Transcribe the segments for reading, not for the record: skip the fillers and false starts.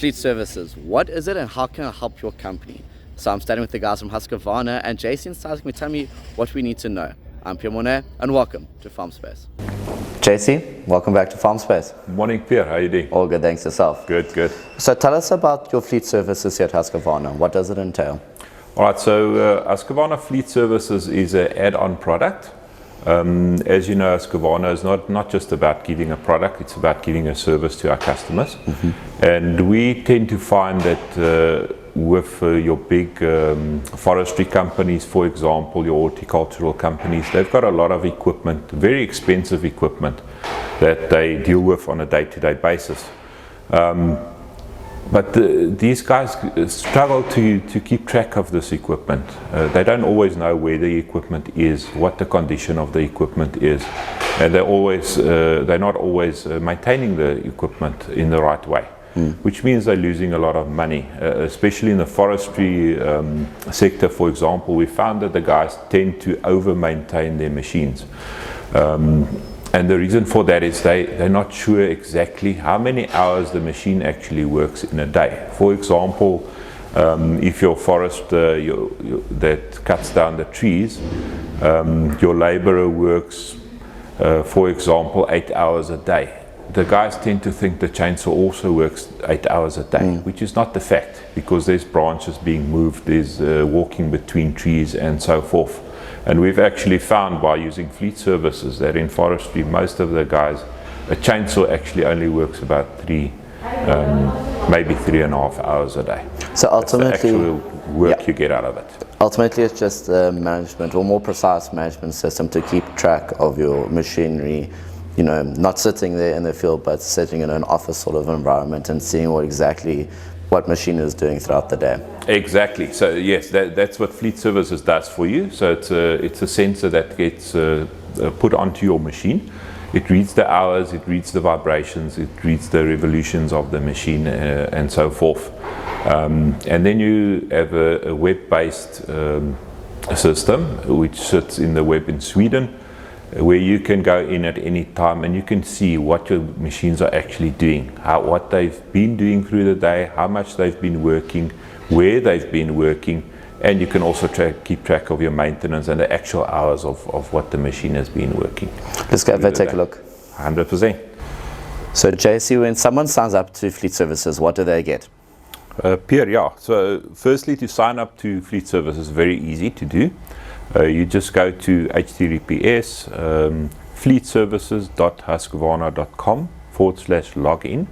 Fleet services. What is it and how can I help your company? So I'm standing with the guys from Husqvarna, and Jason starts going to tell me what we need to know. I'm Pierre Monet, and welcome to Farmspace. JC, welcome back to Farmspace. Morning, Pierre. How are you doing? All good, thanks yourself. Good, good. So tell us about your fleet services here at Husqvarna. What does it entail? All right, so Husqvarna Fleet Services is an add-on product. As you know, Husqvarna is not just about giving a product, it's about giving a service to our customers. And we tend to find that with your big forestry companies, for example, your horticultural companies, they've got a lot of equipment, very expensive equipment that they deal with on a day-to-day basis. But these guys struggle to keep track of this equipment. They don't always know where the equipment is, what the condition of the equipment is, and they're not always maintaining the equipment in the right way, which means they're losing a lot of money, especially in the forestry sector, for example. We found that the guys tend to over-maintain their machines. And the reason for that is they're not sure exactly how many hours the machine actually works in a day. For example, if your forest that cuts down the trees, your laborer works, for example, 8 hours a day. The guys tend to think the chainsaw also works 8 hours a day, which is not the fact, because there's branches being moved, there's walking between trees and so forth. And we've actually found by using fleet services that in forestry, most of the guys, a chainsaw actually only works about maybe 3.5 hours a day. So ultimately, that's the actual work you get out of it. Ultimately, it's just a management or more precise management system to keep track of your machinery, you know, not sitting there in the field, but sitting in an office sort of environment and seeing what machine is doing throughout the day. Exactly. So yes, that's what Fleet Services does for you. So it's a sensor that gets put onto your machine. It reads the hours, it reads the vibrations, it reads the revolutions of the machine and so forth. And then you have a web-based system which sits in the web in Sweden, where you can go in at any time and you can see what your machines are actually doing, what they've been doing through the day, how much they've been working, where they've been working, and you can also keep track of your maintenance and the actual hours of what the machine has been working. Let's go take a look. 100%. So JC, when someone signs up to Fleet Services, what do they get? Pierre, yeah. So firstly, to sign up to Fleet Services is very easy to do. You just go to https fleetservices.husqvarna.com/login.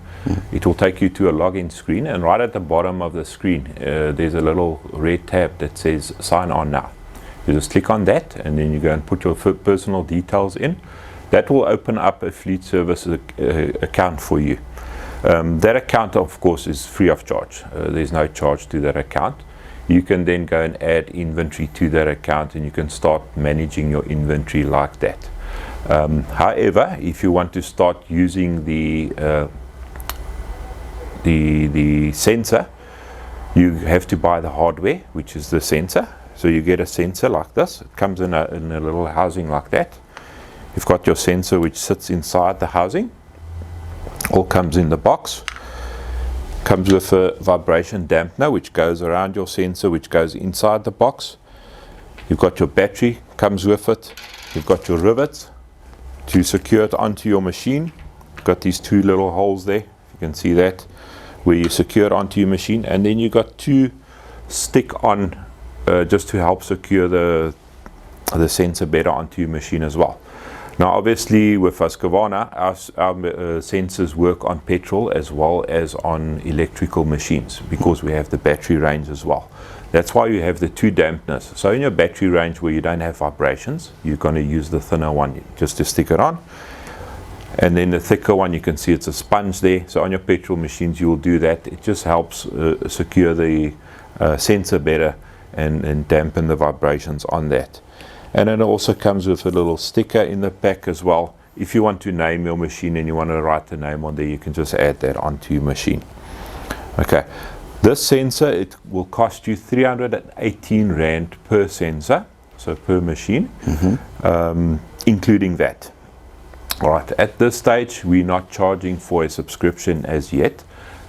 It will take you to a login screen, and right at the bottom of the screen there's a little red tab that says sign on now. You just click on that and then you go and put your personal details in. That will open up a Fleet Services account for you. That account, of course, is free of charge. There's no charge to that account. You can then go and add inventory to that account and you can start managing your inventory like that. However, if you want to start using the sensor, you have to buy the hardware, which is the sensor. So you get a sensor like this. It comes in a little housing like that. You've got your sensor which sits inside the housing. All comes in the box. Comes with a vibration dampener which goes around your sensor, which goes inside the box. You've got your battery, comes with it. You've got your rivets to secure it onto your machine. You've got these two little holes there, you can see that, where you secure it onto your machine. And then you've got two stick on just to help secure the sensor better onto your machine as well. Now obviously with Husqvarna, our sensors work on petrol as well as on electrical machines, because we have the battery range as well. That's why you have the two dampeners. So in your battery range where you don't have vibrations, you're going to use the thinner one just to stick it on. And then the thicker one, you can see it's a sponge there. So on your petrol machines you will do that. It just helps secure the sensor better and dampen the vibrations on that. And it also comes with a little sticker in the pack as well. If you want to name your machine and you want to write the name on there, you can just add that onto your machine. Okay, this sensor, it will cost you 318 Rand per sensor, so per machine, including that. All right, at this stage, we're not charging for a subscription as yet.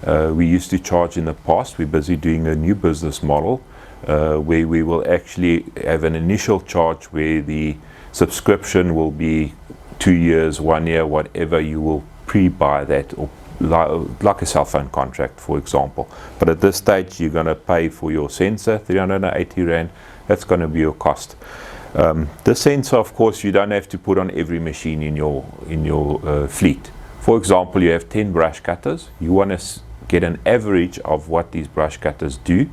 We used to charge in the past. We're busy doing a new business model where we will actually have an initial charge where the subscription will be 2 years, 1 year, whatever. You will pre-buy that, or like a cell phone contract, for example. But at this stage, you're going to pay for your sensor, 380 Rand. That's going to be your cost. The sensor, of course, you don't have to put on every machine in your fleet. For example, you have 10 brush cutters. You want to get an average of what these brush cutters do.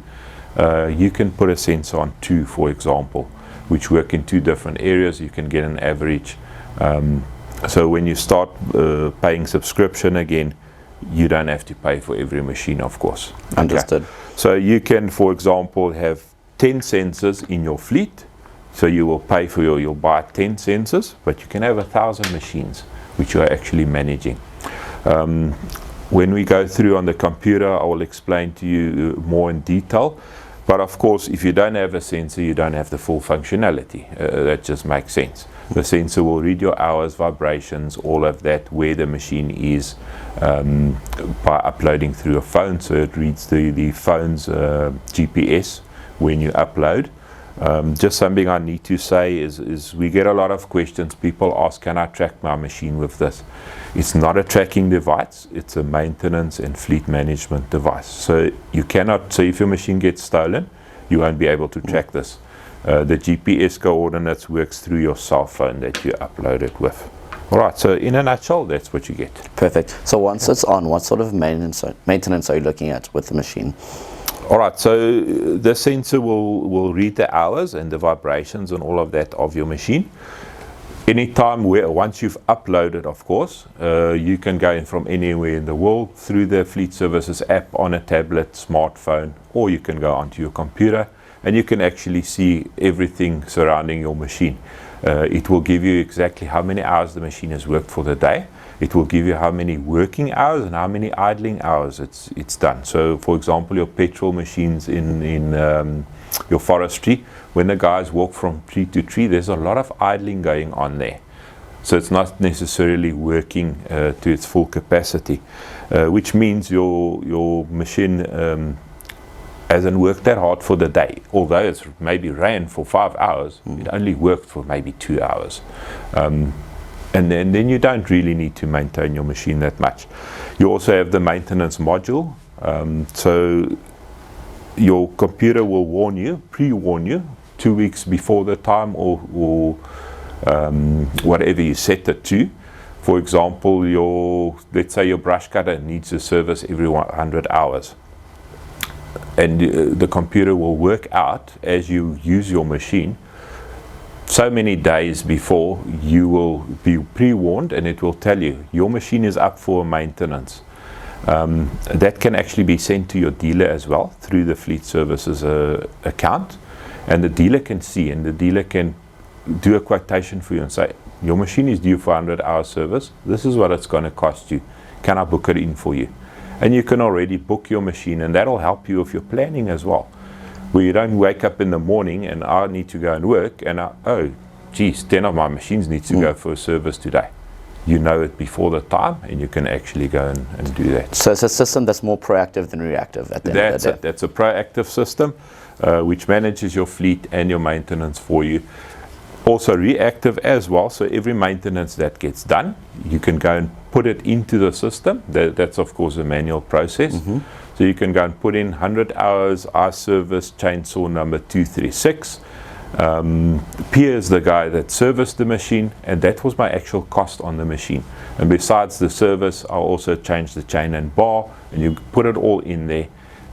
You can put a sensor on 2, for example, which work in 2 different areas. You can get an average. So when you start paying subscription again, you don't have to pay for every machine, of course. Understood. Okay. So you can, for example, have 10 sensors in your fleet. So you will pay for you'll buy 10 sensors, but you can have 1,000 machines, which you are actually managing. When we go through on the computer, I will explain to you more in detail. But of course, if you don't have a sensor, you don't have the full functionality. That just makes sense. The sensor will read your hours, vibrations, all of that, where the machine is, by uploading through a phone. So it reads the phone's GPS when you upload. Just something I need to say is we get a lot of questions. People ask, can I track my machine with this? It's not a tracking device. It's a maintenance and fleet management device. So you cannot, so if your machine gets stolen, you won't be able to track this. The GPS coordinates works through your cell phone that you upload it with. All right, so in a nutshell, that's what you get. Perfect. So once it's on, what sort of maintenance are you looking at with the machine? All right, so the sensor will read the hours and the vibrations and all of that of your machine. Anytime, once you've uploaded, of course, you can go in from anywhere in the world through the Fleet Services app on a tablet, smartphone, or you can go onto your computer and you can actually see everything surrounding your machine. It will give you exactly how many hours the machine has worked for the day. It will give you how many working hours and how many idling hours it's done. So, for example, your petrol machines in your forestry, when the guys walk from tree to tree, there's a lot of idling going on there. So it's not necessarily working to its full capacity, which means your machine hasn't worked that hard for the day. Although it's maybe ran for 5 hours, it only worked for maybe 2 hours. And then you don't really need to maintain your machine that much. You also have the maintenance module. So your computer will warn you, pre-warn you, 2 weeks before the time or whatever you set it to. For example, let's say your brush cutter needs a service every 100 hours. And the computer will work out as you use your machine. So many days before, you will be pre-warned and it will tell you your machine is up for maintenance. That can actually be sent to your dealer as well through the Fleet Services account, and the dealer can see, and the dealer can do a quotation for you and say, your machine is due for 100-hour service. This is what it's going to cost you. Can I book it in for you? And you can already book your machine, and that'll help you with your planning as well. Where you don't wake up in the morning and I need to go and work and oh geez, 10 of my machines need to go for a service today. You know it before the time and you can actually go and do that. So it's a system that's more proactive than reactive at the end of the day. That's a proactive system which manages your fleet and your maintenance for you. Also reactive as well, so every maintenance that gets done, you can go and put it into the system. That's of course a manual process. So you can go and put in 100 hours, I service chainsaw number 236. Pierre is the guy that serviced the machine, and that was my actual cost on the machine. And besides the service, I also changed the chain and bar, and you put it all in there.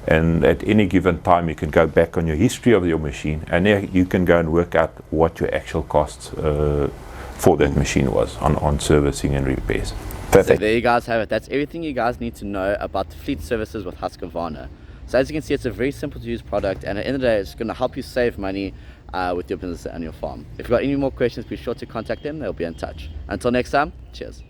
And at any given time, you can go back on your history of your machine, and there you can go and work out what your actual costs for that machine was on servicing and repairs. Perfect. So there you guys have it. That's everything you guys need to know about the Fleet Services with Husqvarna. So as you can see, it's a very simple to use product, and at the end of the day, it's going to help you save money with your business and your farm. If you've got any more questions, be sure to contact them. They'll be in touch. Until next time, cheers.